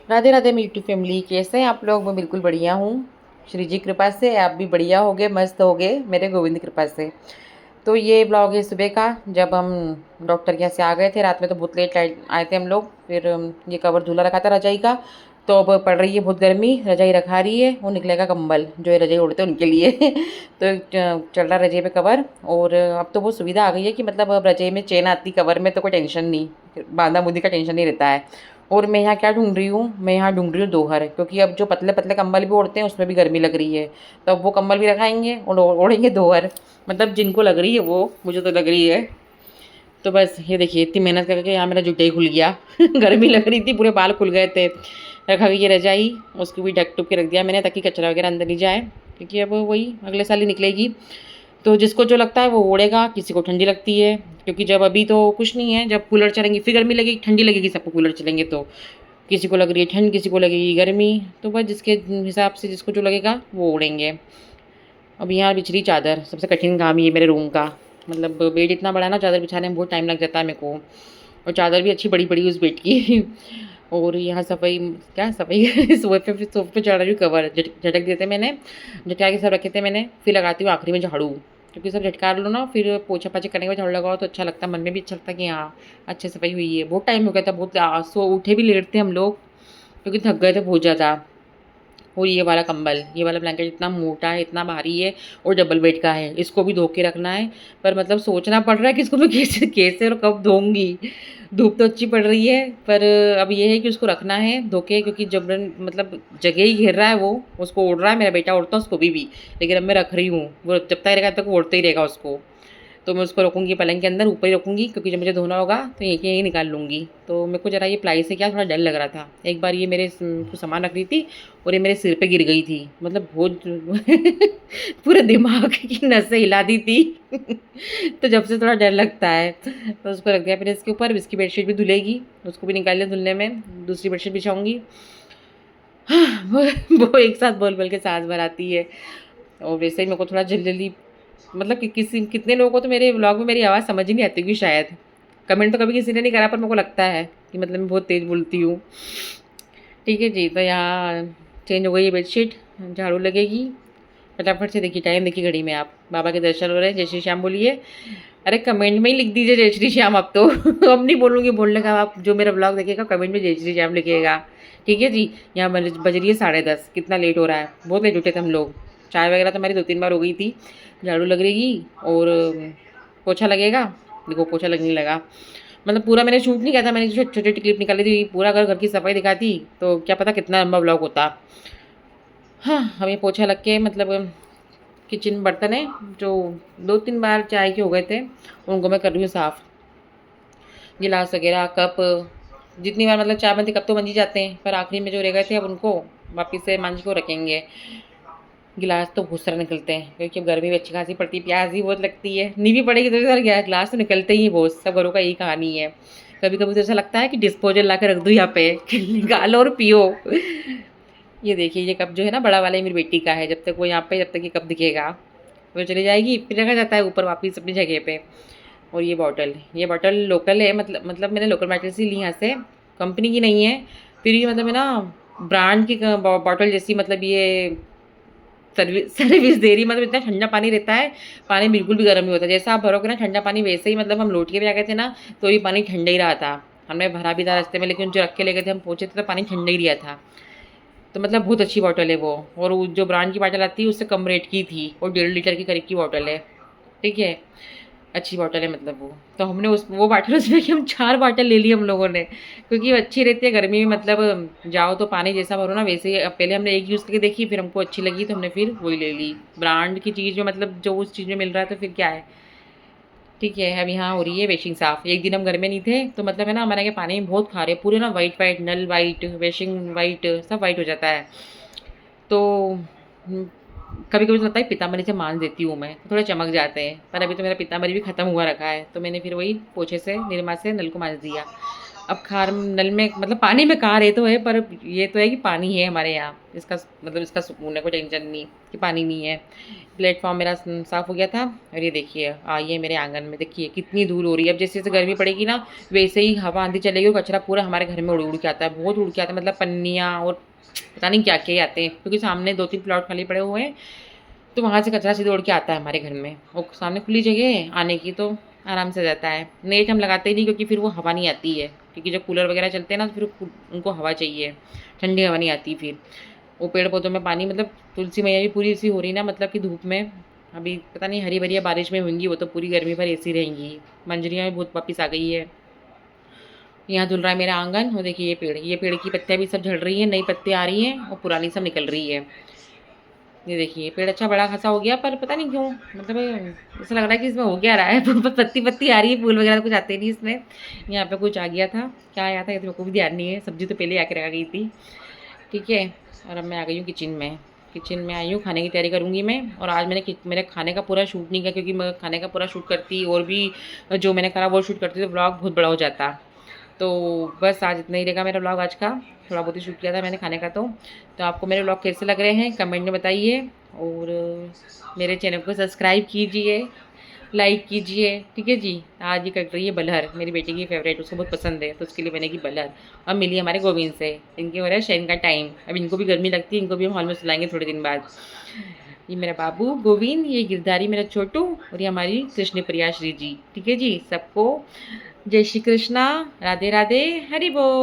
राधे राधे मेरी YouTube family, कैसे हैं आप लोग। मैं बिल्कुल बढ़िया हूँ। श्री जी कृपा से आप भी बढ़िया होगे, मस्त होगे मेरे गोविंद की कृपा से। तो ये ब्लॉग है सुबह का, जब हम डॉक्टर के यहाँ से आ गए थे। रात में तो बहुत लेट आए थे हम लोग। फिर ये कवर धुला रखा था रजाई का। तो अब पड़ रही है बहुत गर्मी, रजाई रखा रही है, वो निकलेगा कंबल जो ये रजाई उड़ते हैं उनके लिए। तो चल रहा रजाई पे कवर। और अब तो बहुत सुविधा आ गई है कि मतलब अब रजाई में चेन आती, कवर में तो कोई टेंशन नहीं, बांधा बुंदी का टेंशन नहीं रहता है। और मैं यहाँ क्या ढूंढ रही हूँ, मैं यहाँ ढूंढ रही हूँ दोहर, क्योंकि अब जो पतले पतले कंबल भी ओढ़ते हैं उसमें भी गर्मी लग रही है। तो अब वो कंबल भी रखाएंगे और ओढ़ेंगे दोहर। मतलब जिनको लग रही है वो, मुझे तो लग रही है। तो बस ये देखिए, इतनी मेहनत करके यहाँ मेरा जुटे ही खुल गया। गर्मी लग रही थी, पूरे बाल खुल गए थे। रखा गई ये रजाई, उसको भी ढक टुक के रख दिया मैंने, ताकि कचरा वगैरह अंदर नहीं जाए, क्योंकि अब वही अगले साल ही निकलेगी। तो जिसको जो लगता है वो ओढ़ेगा, किसी को ठंडी लगती है, क्योंकि जब अभी तो कुछ नहीं है, जब कूलर चलेंगे फिर गर्मी लगेगी, ठंडी लगेगी सबको कूलर चलेंगे तो। किसी को लग रही है ठंड, किसी को लगेगी गर्मी। तो बस जिसके हिसाब से जिसको जो लगेगा वो ओढ़ेंगे। अब यहाँ बिछ रही चादर, सबसे कठिन काम ही है मेरे रूम का। मतलब बेड इतना बड़ा है ना, चादर बिछाने में बहुत टाइम लग जाता है मेरे को। और चादर भी अच्छी बड़ी बड़ी उस बेड की। और यहाँ सफाई, क्या सफाई। सोफे पे चढ़ रही हूँ, कवर झटक देते मैंने, झटका के सब रखे थे मैंने। फिर लगाती हूँ आखिरी में झाड़ू, क्योंकि सब झटका लो ना, फिर पोछा पाछा करने के बाद झाड़ू लगाओ तो अच्छा लगता है, मन में भी अच्छा लगता है कि हाँ अच्छे सफाई हुई है। बहुत टाइम हो गया था, बहुत सो उठे भी लेट थे हम लोग, क्योंकि थक गए थे बहुत ज़्यादा। और ये वाला कंबल, ये वाला ब्लैंकेट इतना मोटा है, इतना भारी है, और डबल बेड का है, इसको भी धो के रखना है। पर मतलब सोचना पड़ रहा है कि इसको मैं कैसे कैसे और कब धोऊंगी। धूप तो अच्छी पड़ रही है, पर अब ये है कि उसको रखना है धो के, क्योंकि जबरन मतलब जगह ही घेर रहा है वो, उसको ओढ़ रहा है मेरा बेटा, ओढ़ता है उसको भी। लेकिन अब मैं रख रही हूँ, वो जब तक रहेगा तब तक वो ओढ़ते ही रहेगा उसको। तो मैं उसको रखूँगी पलंग के अंदर, ऊपर ही रखूँगी, क्योंकि जब मुझे धोना होगा तो यहीं निकाल लूँगी। तो मेरे को ज़रा ये प्लाई से क्या थोड़ा डर लग रहा था। एक बार ये मेरे कुछ सामान रख रही थी और ये मेरे सिर पे गिर गई थी, मतलब बहुत। पूरे दिमाग की नसें हिला दी थी। तो जब से थोड़ा डर लगता है। तो उसको रख दिया फिर इसके ऊपर। इसकी बेडशीट भी धुलेगी, उसको भी निकाल लिया धुलने में, दूसरी बेडशीट बिछाऊँगी। वो एक साथ बोल बोल के सांस भर आती है। और वैसे ही मेरे को थोड़ा जल्दी, मतलब कि किसी कितने लोगों को तो मेरे व्लॉग में मेरी आवाज़ समझ ही नहीं आती होगी शायद। कमेंट तो कभी किसी ने नहीं करा, पर मेरे को लगता है कि मतलब मैं बहुत तेज़ बोलती हूँ। ठीक है जी, तो यहाँ चेंज हो गई है बेडशीट, झाड़ू लगेगी। फटाफट से देखिए, टाइम देखिए घड़ी में आप। बाबा के दर्शन हो रहे हैं, जय श्री श्याम बोलिए। अरे कमेंट में ही लिख दीजिए जय श्री श्याम अब तो। अब नहीं बोलूँगी, बोलने का आप जो मेरा ब्लॉग देखेगा कमेंट में जय श्री श्याम लिखिएगा। ठीक है जी। यहाँ बज रही है 10:30, कितना लेट हो रहा है, बहुत लेट उठे थे हम लोग। चाय वगैरह तो हमारी 2-3 बार हो गई थी। झाड़ू लग रही और पोछा लगेगा। देखो पोछा लगने लगा। मतलब पूरा मैंने शूट नहीं किया था, मैंने छोटी छोटी क्लिप निकाली थी। पूरा अगर घर की सफाई दिखाती तो क्या पता कितना लंबा ब्लॉग होता। हाँ, हमें पोछा लग के मतलब किचन बर्तन है जो 2-3 बार चाय के हो गए थे, उनको मैं कर रही हूँ साफ़। गिलास वगैरह कप, जितनी बार मतलब चाय बनती कप तो बन ही जाते हैं, पर आखिरी में जो रह गए थे अब उनको वापस से मांझ को रखेंगे। गिलास तो बहुत सारे निकलते हैं, क्योंकि अब गर्मी भी अच्छी खासी पड़ती है, प्यास भी बहुत लगती है, नी भी पड़ेगी तो सारे गिलास तो निकलते ही हैं बहुत। सब घरों का यही कहानी है। कभी कभी तो ऐसा लगता है कि डिस्पोजल ला के रख दूँ यहाँ पे, कि निकालो और पियो। ये देखिए, ये कप जो है ना बड़ा वाला, ये मेरी बेटी का है। जब तक वो यहाँ पे, जब तक ये कप दिखेगा वो चली जाएगी, फिर रखा जाता है ऊपर वापस अपनी जगह पे। और ये बॉटल लोकल है, मतलब मैंने लोकल मार्केट से ली यहाँ से, कंपनी की नहीं है। फिर भी मतलब है ना, ब्रांड की बॉटल जैसी, मतलब ये सर्विस सर्विस दे रही। मतलब इतना ठंडा पानी रहता है, पानी बिल्कुल भी गर्म नहीं होता। जैसा आप भरोगे ना ठंडा पानी, वैसे ही। मतलब हम लोटिए पे आ गए थे ना, तो ये पानी ठंडा ही रहा था। हमने भरा भी था रास्ते में, लेकिन जो रख के ले गए थे हम पहुँचे थे तो पानी ठंडा ही रहा था। तो मतलब बहुत अच्छी बॉटल है वो। और वो जो ब्रांड की बॉटल आती है उससे कम रेट की थी, और 1.5 लीटर की करीब की बॉटल है। ठीक है, अच्छी बॉटल है मतलब वो। तो हमने उस वो बॉटल, उसमें कि हम 4 बॉटल ले ली हम लोगों ने, क्योंकि वो अच्छी रहती है गर्मी में। मतलब जाओ तो पानी जैसा भरो ना वैसे ही। अब पहले हमने एक यूज़ करके देखी, फिर हमको अच्छी लगी तो हमने फिर वही ले ली। ब्रांड की चीज़ में मतलब जो उस चीज़ में मिल रहा है तो फिर क्या है। ठीक है, अब यहाँ हो रही है वेशिंग साफ़। एक दिन हम घर में नहीं थे तो मतलब है ना, हमारे यहाँ पानी बहुत खा रहे, पूरे ना वाइट वाइट, नल वाइट, वेशिंग वाइट, सब वाइट हो जाता है। तो कभी कभी तो लगता है पीताम्बरी से मांज देती हूँ मैं, तो थोड़े चमक जाते हैं। पर अभी तो मेरा पीताम्बरी भी ख़त्म हुआ रखा है, तो मैंने फिर वही पोछे से, निरमा से नल को मांज दिया। अब खार नल में मतलब पानी में कहाँ रहे तो है, पर ये तो है कि पानी है हमारे यहाँ। इसका मतलब इसका सुकून है, कोई टेंशन नहीं कि पानी नहीं है। प्लेटफ़ॉर्म मेरा साफ़ हो गया था और ये देखिए आई है मेरे आंगन में, देखिए कितनी धूल हो रही है। अब जैसे-जैसे गर्मी पड़ेगी ना, वैसे ही हवा आंधी चलेगी और कचरा पूरा हमारे घर में उड़-उड़ के आता है, बहुत उड़ के आता है, मतलब पन्नियाँ और पता नहीं क्या-क्या ही आते हैं, क्योंकि सामने 2-3 प्लॉट खाली पड़े हुए हैं, तो वहाँ से कचरा सीधे उड़ के आता है हमारे घर में और सामने खुली जगह है आने की, तो आराम से जाता है। नेट हम लगाते ही नहीं, क्योंकि फिर वो हवा नहीं आती है, क्योंकि जब कूलर वगैरह चलते हैं ना, तो फिर उनको हवा चाहिए, ठंडी हवा नहीं आती फिर। वो पेड़-पौधों में पानी, मतलब तुलसी मैया भी पूरी ऐसी हो रही ना, मतलब कि धूप में अभी पता नहीं हरी-भरी बारिश में होंगी, वो तो पूरी गर्मी भर ऐसी रहेंगी। मंजरियाँ भी बहुत वापिस आ गई है। यहाँ धुल रहा है मेरा आंगन और देखिए ये पेड़ की पत्तियाँ भी सब झड़ रही हैं, नई पत्तियाँ आ रही हैं और पुरानी सब निकल रही है। ये देखिए पेड़ अच्छा बड़ा खासा हो गया, पर पता नहीं क्यों, मतलब ऐसा लग रहा है कि इसमें हो क्या रहा है। पत्ती आ रही है, फूल वगैरह तो कुछ आते नहीं इसमें। यहाँ पे कुछ आ गया था, क्या आया था ये तो मेरे को भी ध्यान नहीं है। सब्जी तो पहले आके रखा गई थी, ठीक है। और अब मैं आ गई हूँ किचन में। किचन में आई हूँ, खाने की तैयारी करूँगी मैं। और आज मेरे खाने का पूरा शूट नहीं किया, क्योंकि मैं खाने का पूरा शूट करती और भी जो मैंने करा वो शूट करती तो ब्लॉग बहुत बड़ा हो जाता। तो बस आज इतना ही रहेगा मेरा व्लॉग आज का। थोड़ा बहुत ही शूट किया था मैंने खाने का तो आपको मेरे व्लॉग कैसे लग रहे हैं कमेंट में बताइए। और मेरे चैनल को सब्सक्राइब कीजिए, लाइक कीजिए, ठीक है जी। आज ये कट रही है बलहर, मेरी बेटी की फेवरेट, उसको बहुत पसंद है, तो उसके लिए बनेगी बलहर। अब मिली हमारे गोविंद से, इनके हो रहा है शयन का टाइम। अब इनको भी गर्मी लगती है, इनको भी हम हॉल में सुलाएंगे थोड़े दिन बाद। ये मेरा बाबू गोविंद, ये गिरधारी मेरा छोटू, और ये हमारी कृष्ण प्रिया श्री जी, ठीक है जी। सबको जय श्री कृष्णा, राधे राधे, हरि बोल।